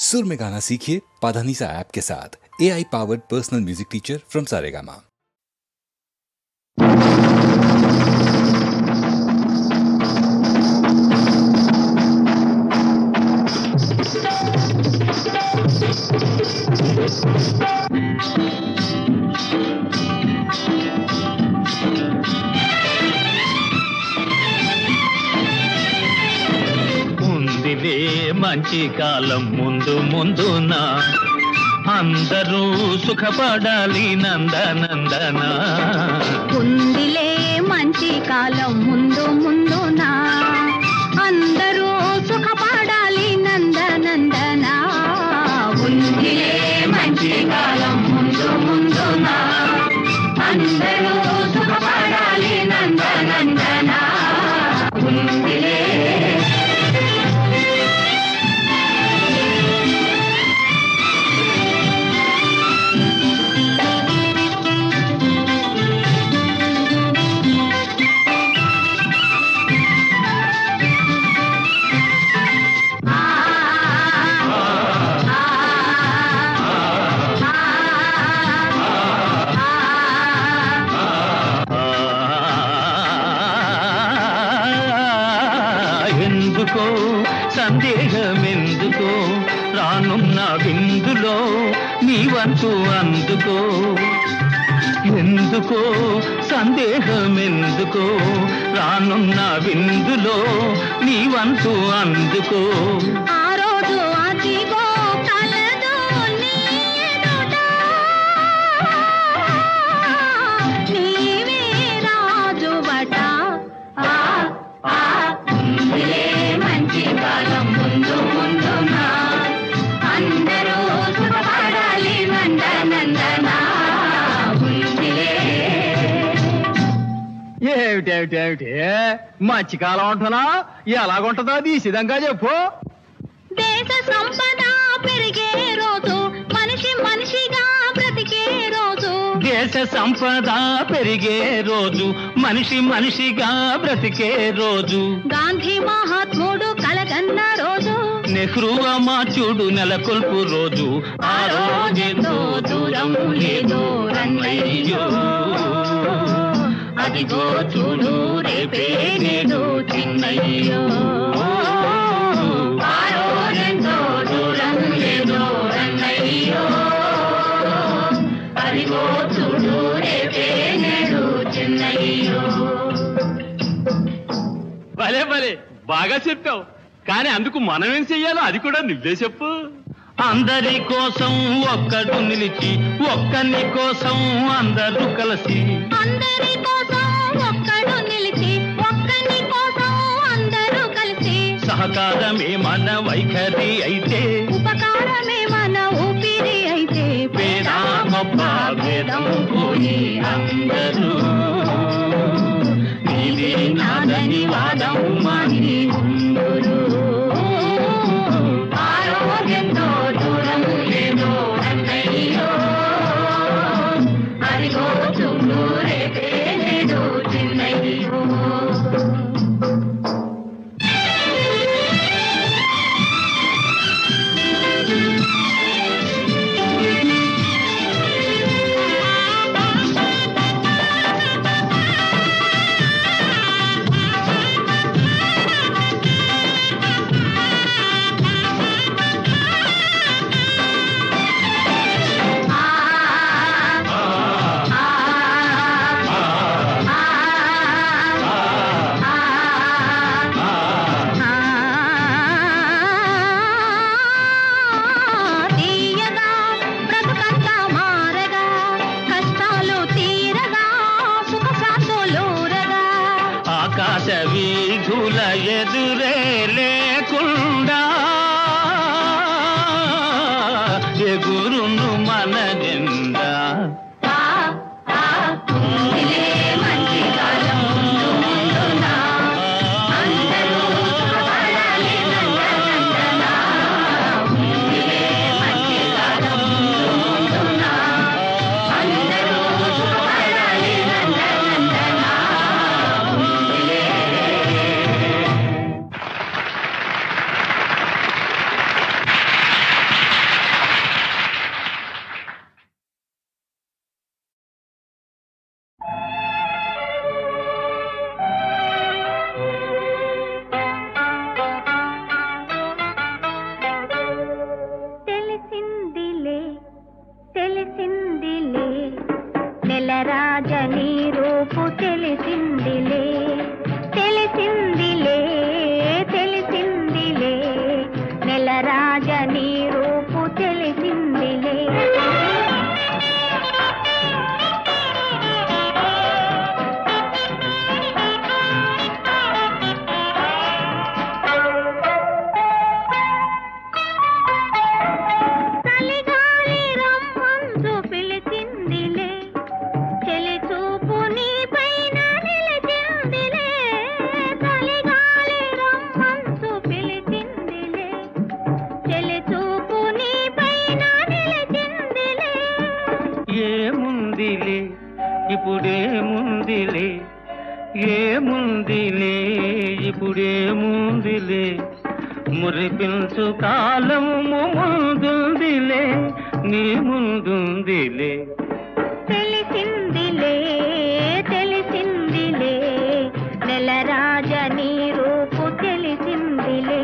सुर में गाना सीखिए पाधानीसा ऐप के साथ। AI powered personal music teacher from Saregama. మంచి కాలం ముందు ముందున అందరూ సుఖపడాలి నందనందన. ఉందిలే మంచి కాలం ముందు ముందున అందరూ సుఖపడాలి నందనందన. ఉందిలే మంచి కాలం ముందు ముందున అందరూ సుఖపడాలి నందనందన. ఉందిలే సందేహమెందుకో రానున్న విందులో నీ వంతు అందుకో. ఎందుకో సందేహమెందుకో రానున్న విందులో నీ వంతు అందుకో. ఆ రోజు అదిగో కలదు నీ ఎదుట నీవే రాజువట. ఉందిలే మంచి కాలం ముందు ముందున అందరూ సుఖపడాలి నందనందన. ఉందిలే ఏమిటేమిటేమిటి మంచి కాలం అంటున్నా? ఎలాగుంటుందో అది సిద్ధంగా చెప్పు. దేశ సంపద పెరిగే రోజు మనిషి మనిషిగా బ్రతికే రోజు. దేశ సంపద పెరిగే రోజు మనిషి మనిషిగా బ్రతికే రోజు. గాంధీ మహాత్ముడు కలగన్న రోజు. నెహ్రూ అమాత్యుడు నెలకొల్పు రోజు. ఆ రోజెంతో దూరం లేదో రన్నయ్యో. అదిగో చూడు రేపే నేడు చిన్నయ్యో. ఆ రోజెంతో దూరం లేదో రన్నయ్యో. అదిగో చూడు రేపే నేడు చిన్నయ్యో. భలే భలే బాగా చెప్పావు. కానీ అందుకు మనం ఏం చెయ్యాలో అది కూడా నువ్వే చెప్పు. అందరి కోసం ఒక్కడు నిలిచి ఒక్కని కోసం అందరూ కలిసి. అందరి కోసం ఒక్కడు నిలిచి ఒక్కని కోసం అందరూ కలిసి. సహకారమే మన వైఖరి అయితే ఉపకారమే మన ఊపిరి అయితే. పేద గొప్ప భేదం పోయి అందరూ నీది నాదని వాదం మాని ఉందురు. ఆరోగ్యంతో దూరం లేదో అన్నయ్యో. అదిగో చూడు రేపే నేడు చిన్నయ్యో. ఆకాశ వీధుల ఎదురే లేకుండా ఎగురును మన జెండా. ఉందిలే మంచి కాలం ముందు ముందున అందరూ సుఖపడాలి నందనందన. ఉందిలే మంచి కాలం ముందు ముందున అందరూ సుఖపడాలి నందనందన. ఉందిలే నెలరాజ నీ రూపు తెలిసిందిలే. ఇప్పుడేముందిలే ఏముందిలే ఇప్పుడేముందిలే మురిపించు కాలము ముందుందిలే నీ ముందుందిలే. తెలిసిందిలే తెలిసిందిలే నెలరాజ నీ రూపు తెలిసిందిలే.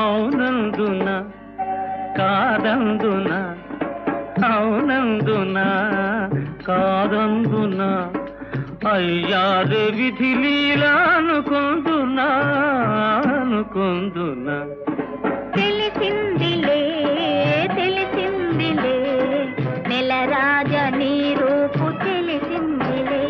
అవునందున కాదందున అవునందున కాదందున అయ్యారే విధి లీలా అనుకుందునా అనుకుందునా. తెలిసిందిలే తెలిసిందిలే నెలరాజ నీ రూపు తెలిసిందిలే.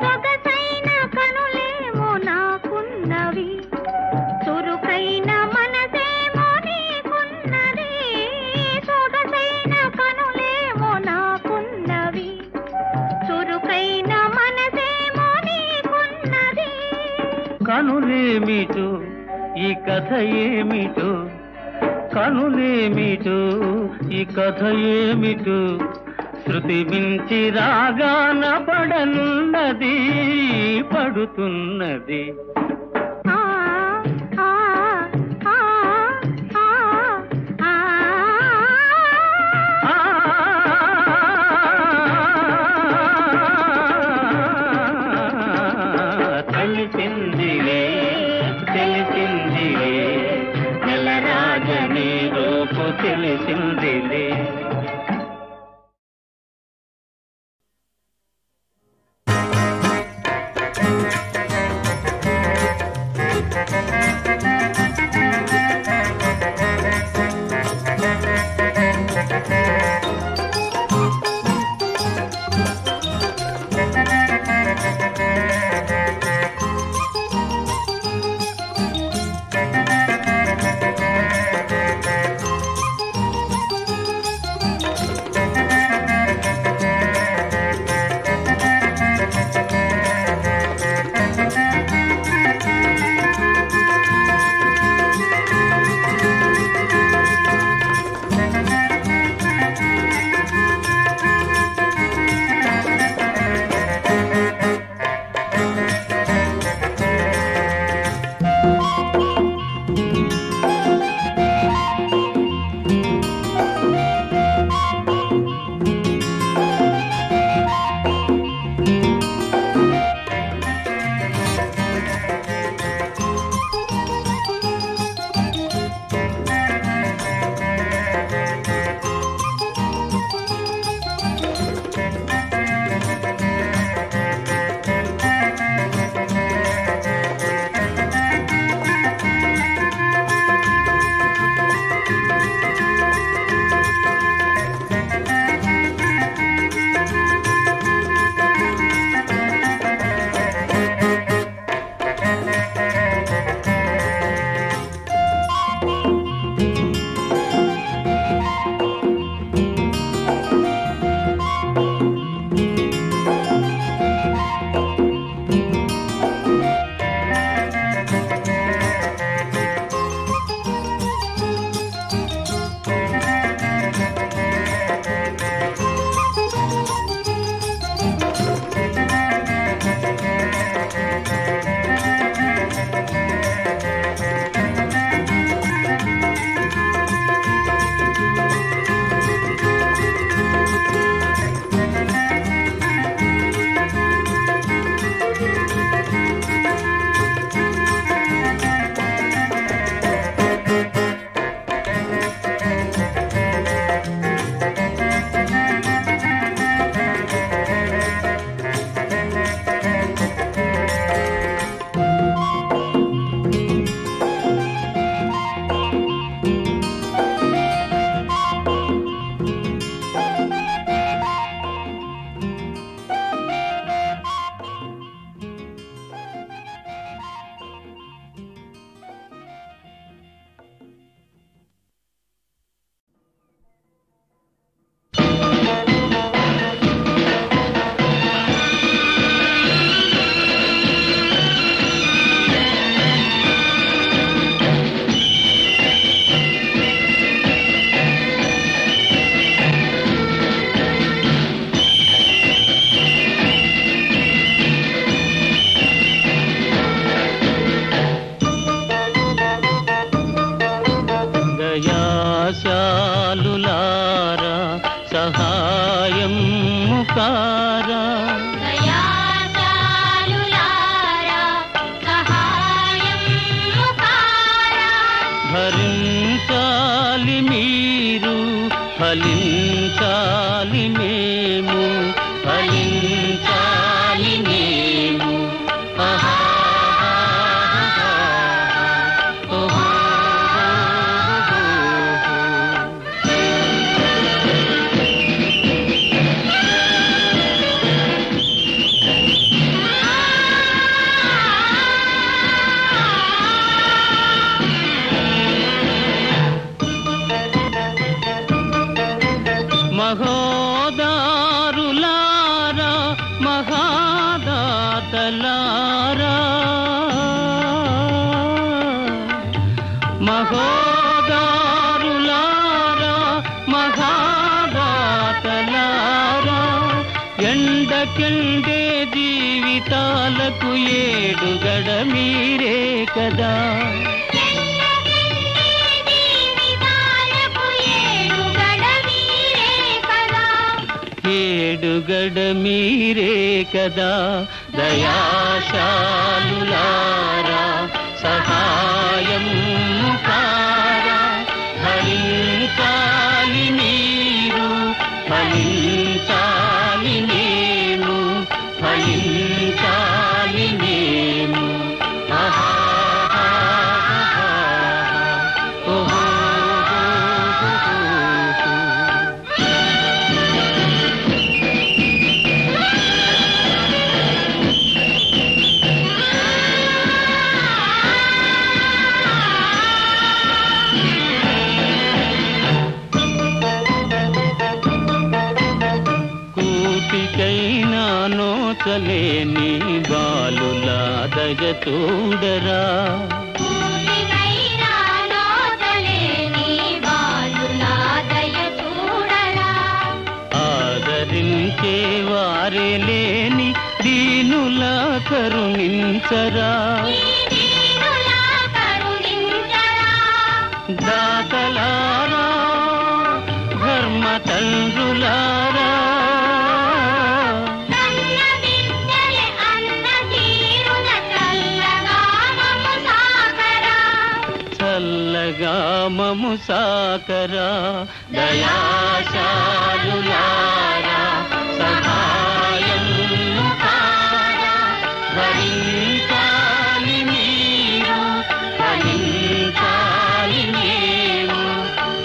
సొగసైన కనులేమో నాకున్నవి, చురుకైన మనసేమో నీకున్నది. సొగసైన కనులేమో నాకున్నవి, చురుకైన మనసేమో నీకున్నది. కనులేమిటో ఈ కథ ఏమిటో కనులేమిటో ఈ కథ ఏమిటో శృతి మించి రాగాన పడనున్నది పడుతున్నది. ఆ ఆ ఆ ఆ తెలిసిందిలే తెలిసిందిలే నెలరాజ నీ రూపు తెలిసిందిలే. ఫలించాలి మేము, ఫలించాలి మేము. మహోదారులారా మహాదాతలారా, మహోదారులారా మహాదాతలారా, ఎండకెండే జీవితాలకు ఏడుగడ మీరే కదా, ఏడుగడ మీరే కదా. దయాశాలులారా సహాయం కారా, ఫలించాలి మీరు, ఫలించాలి మేము, ఫలించాలి మేము. నోచలేని బాలుల దయ చూడరా, ఆదరించే వారే లేని దీనుల కరుణించరా, దాతలారా ధర్మ తండ్రులారా, చల్లగా మము సాకరా. దయాశాలులారా సహాయం కారా, ఫలించాలి మీరు, ఫలించాలి మేము,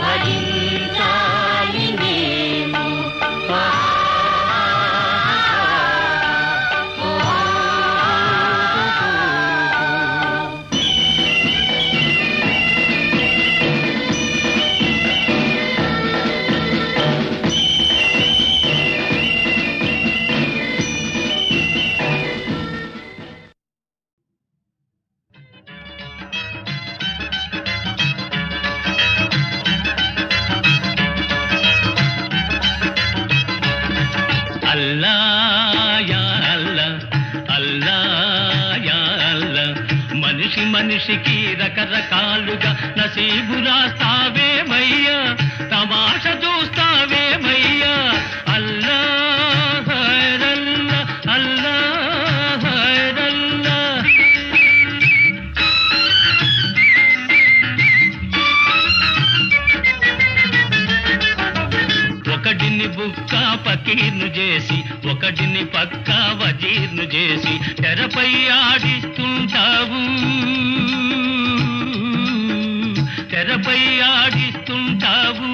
ఫలించాలి మేము. అల్లా యా అల్లా, అల్లా యా అల్లా, మనిషి మనిషికి రకరకాలుగా నసీబు రాస్తావేమయ్యా, తమాష చూస్తావేమయ్యా. అల్లా హైరల్లా, అల్లా హైరల్లా. ఒకటిని బుక్క పకీర్ను చేసి, ఒకటిని పక్క వజీర్ను చేసి, తెరపై ఆడిస్తుంటావు, తెరపై ఆడిస్తుంటావు,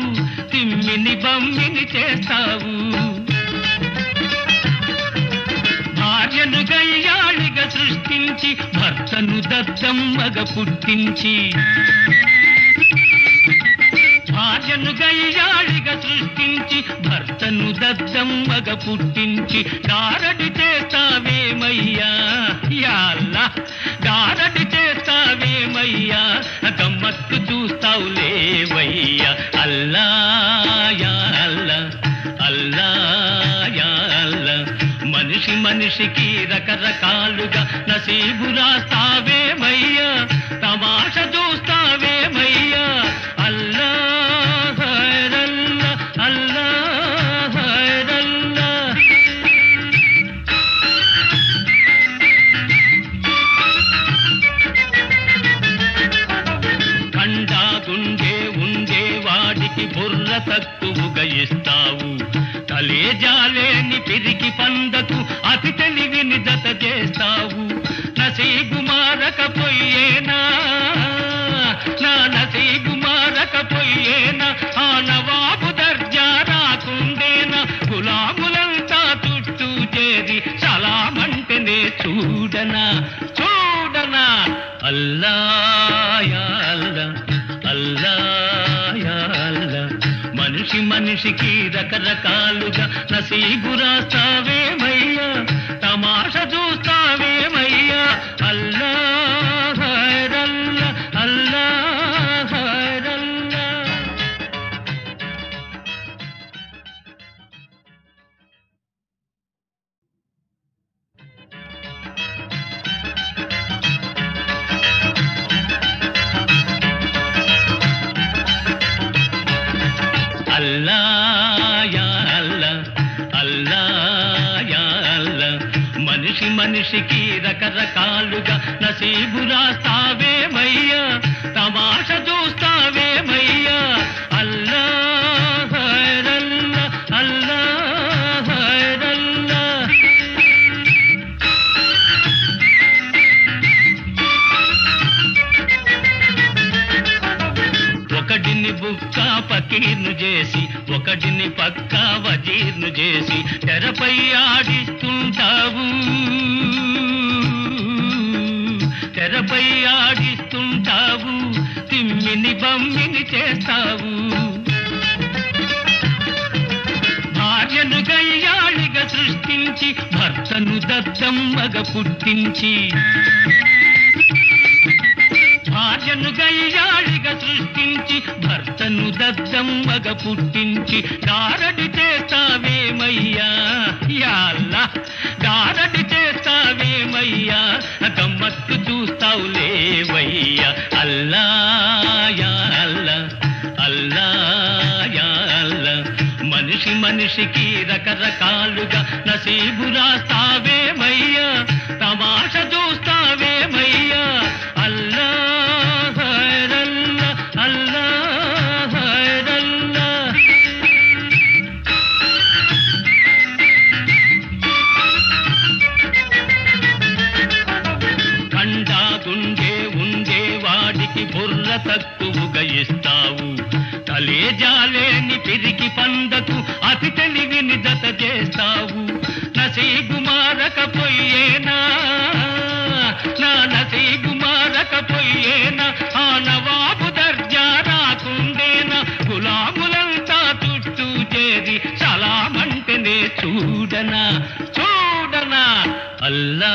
తిమ్మిని బమ్మిని చేస్తావు. భార్యను గయ్యాళిగా సృష్టించి, భర్తను దద్దమ్మగా పుట్టించి, భార్యను గయ్యాళిగా సృష్టించి, భర్తను దద్దమ్మగా పుట్టించి, గారడి చేస్తావేమయ్యా యా అల్లా, గారడి చేస్తావేమయ్యా, గమ్మత్తు చూస్తావులేవయ్యా. అల్లా యా అల్లా, అల్లా యా అల్లా, మనిషి మనిషికి రకరకాలుగా నసీబు రాస్తావేమయ్యా, తమాష చూస్తావేమయ్యా. అల్లా హైరల్లా, అల్లా హైరల్లా. కండా గుండె ఉండే వాడికి బుర్ర తక్కువగా కలేజాలేని పిరికి పందకు అతి తెలివిని జత చేస్తావు నసీబు మారకపోయేనా నా నసీబు మారకపోయేనా ఆ నవాబు దర్జా రాకుండేనా గులాములంతా చుట్టూ చేరి సలామంటేనే చూడనా చూడనా అల్లా యా అల్లా అల్లా యా అల్లా మనిషి మనిషికి రకరకాలుగా నసీబు రాస్తావేమయ్యా తమాష చూస్తావేమయ్యా అల్లా హైరల్లా అల్లా హైరల్లా అల్లా యా అల్లా అల్లా యా అల్లా మనిషి మనిషికి రకరకాలుగా నసీబు రాస్తావేమయ్యా తమాష చూస్తావేమయ్యా అల్లా హైరల్లా అల్లా హైరల్లా ఒకడిని బుక్క పకీర్ను చేసి ఒకడిని పక్క వజీర్ను చేసి తెరపై ఆడిస్తుంటావు తెరపై ఆడిస్తుంటావు తిమ్మిని బమ్మిని చేస్తావు భార్యను గయ్యాళిగా సృష్టించి భర్తను దత్తమ్మగా పుట్టించి భార్యను గయ్యాళిగా సృష్టించి భర్తను దత్తమ్మగా పుట్టించి గారడి చేస్తావేమయ్యా యా అల్లా గారడి చేస్తావేమయ్యా గమ్మత్తు చూస్తావులేవయ్యా అల్లా యా అల్లా అల్లా యా అల్లా మనిషి మనిషికి రకరకాలుగా నసీబు రాస్తావేమయ్యా తమాష చూస్తావేమయ్యా అల్లా హైరల్లా అల్లా హైరల్లా కండా గుండె ఉండే వాడికి బుర్ర తక్కువగా ఇస్తావు కలేజాలేని పిరికి పందకు అతి తెలివిని జత చేస్తావు నసీబు మారకపోయేనా నా నసీబు మారకపోయేనా ఆ నవాబు దర్జా రాకుండేనా గులాములంతా చుట్టూ చేరి సలామంటేనే చూడనా చూడనా అల్లా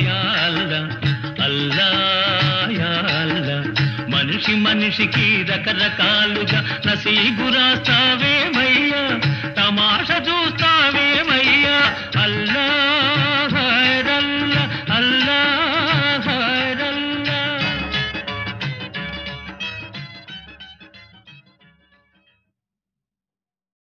యా అల్లా అల్లా యా అల్లా మనిషి మనిషికి రకరకాలుగా నసీబు రాస్తావే